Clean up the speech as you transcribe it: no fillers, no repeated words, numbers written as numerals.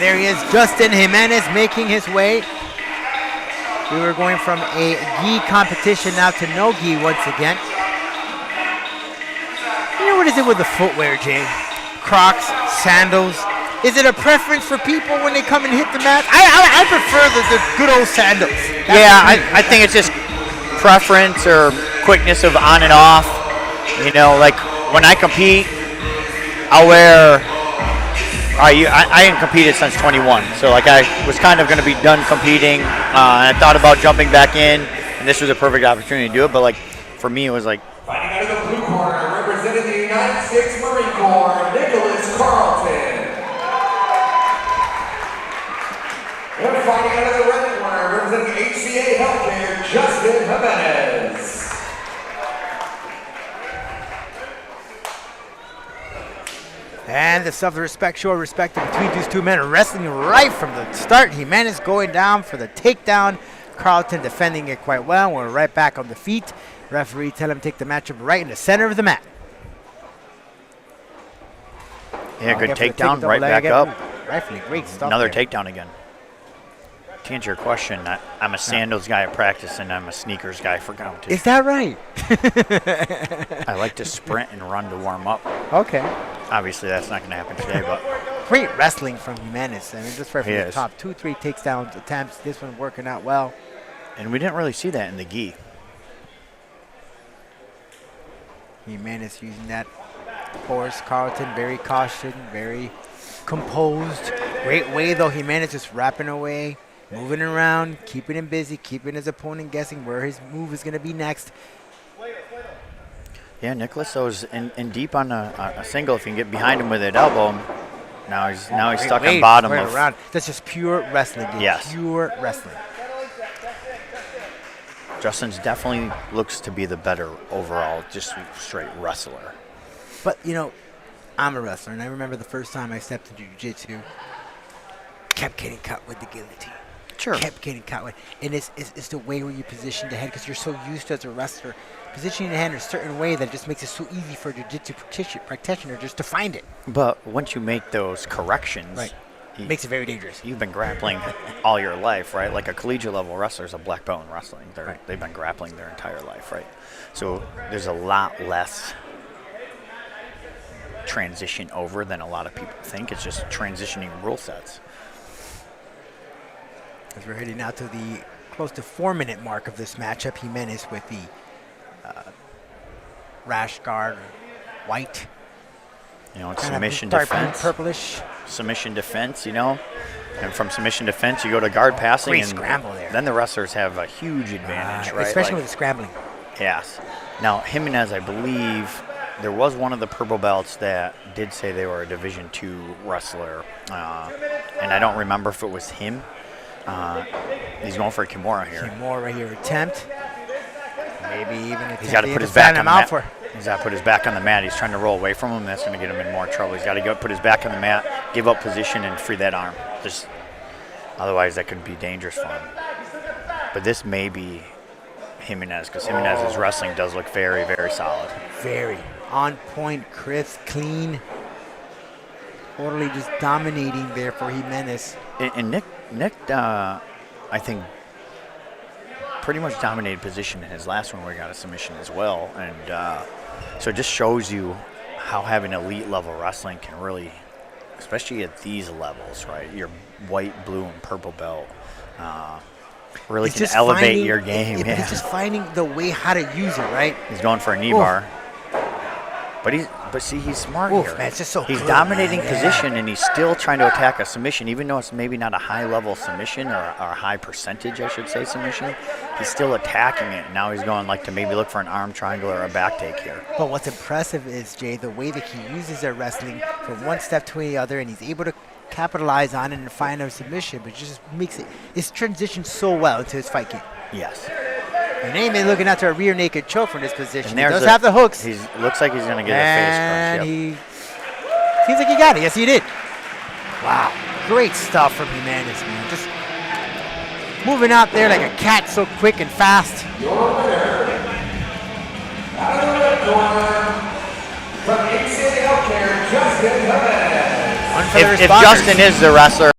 there he is, Justin Jimenez making his way. We were going from a gi competition now to no gi once again. You know what is it with the footwear, Jay? Crocs, sandals. Is it a preference for people when they come and hit the mat? I prefer the good old sandals. I think it's just preference or quickness of on and off. You know, like when I compete, I'll wear. I ain't competed since 21, so like I was kind of going to be done competing, and I thought about jumping back in, and this was a perfect opportunity to do it. But like for me, it was like. Fighting out of the blue corner, representing the United States Marine Corps, Nicolas Carlton. And fighting out of the red corner, representing HCA Healthcare, Justin Jimenez. And the self-respect show respect between these two men, wrestling right from the start. Jimenez going down for the takedown. Carlton defending it quite well. We're right back on the feet. Referee tell him to take the matchup right in the center of the mat. Yeah, good takedown, right back up. Rifling, great stuff. Another there. takedown again. To answer your question, I'm a sandals guy at practice, and I'm a sneakers guy for competition. Is that right? I like to sprint and run to warm up. Okay. Obviously, that's not going to happen today, but great wrestling from Jimenez. I mean, just right from the is. top. 2-3 takedown attempts. This one working out well. And we didn't really see that in the gi. Jimenez using that force. Carlton very cautious, very composed. Great way though. Jimenez just wrapping away, moving around, keeping him busy, keeping his opponent guessing where his move is going to be next. Yeah, Nicolas was in deep on a single. If you can get behind him with that elbow, now he's stuck on bottom of. Around. That's just pure wrestling. Dude. Yes. Pure wrestling. Justin's definitely looks to be the better overall, just straight wrestler. But, you know, I'm a wrestler, and I remember the first time I stepped into Jiu Jitsu, kept getting cut with the guillotine. Sure. Kept getting cut with. And it's the way where you position the head, because you're so used to, as a wrestler, positioning the hand in a certain way that it just makes it so easy for a Jiu Jitsu practitioner just to find it. But once you make those corrections, right. Makes it very dangerous. You've been grappling all your life, right? Like a collegiate level wrestler is a black belt in wrestling. They've been grappling their entire life, right? So there's a lot less transition over than a lot of people think. It's just transitioning rule sets. As we're heading now to the close to 4-minute mark of this matchup, Jimenez with the rash guard, white. You know, it's submission defense. Purplish. Submission defense, you know. And from submission defense, you go to guard passing. Great and scramble there. Then the wrestlers have a huge advantage, right? Especially with the scrambling. Yes. Now, Jimenez, I believe, there was one of the purple belts that did say they were a Division II wrestler. And I don't remember if it was him. He's going for a Kimura here. Kimura right here, attempt. Maybe even attempt. He's got to put his back on the mat. He's got to put his back on the mat. He's trying to roll away from him. That's going to get him in more trouble. He's got to put his back on the mat, give up position, and free that arm. Just otherwise, that could be dangerous for him. But this may be Jimenez, because Jimenez's wrestling does look very, very solid. Very on point, crisp, clean. Totally just dominating there for Jimenez. And Nick, I think, pretty much dominated position in his last one where he got a submission as well. And so it just shows you how having elite level wrestling can really, especially at these levels, right? Your white, blue, and purple belt really can elevate your game. Yeah. It's just finding the way how to use it, right? He's going for a knee bar. But see, he's smart here. Man, it's just so he's good, dominating man. position, and he's still trying to attack a submission, even though it's maybe not a high-level submission or a high percentage, I should say, submission. He's still attacking it. Now he's going like to maybe look for an arm triangle or a back take here. But what's impressive is, Jay, the way that he uses their wrestling from one step to the other, and he's able to capitalize on it and find a submission, but just makes it, it's transitioned so well into his fight game. Yes. And then he's looking out to a rear naked choke from this position. He does have the hooks. He looks like he's going to get a face crunch. And he seems like he got it. Yes, he did. Wow. Great stuff from Jimenez, man. Just moving out there like a cat, so quick and fast. Your winner, out of the red corner, from HCA Healthcare, Justin Jimenez. If Justin is the wrestler,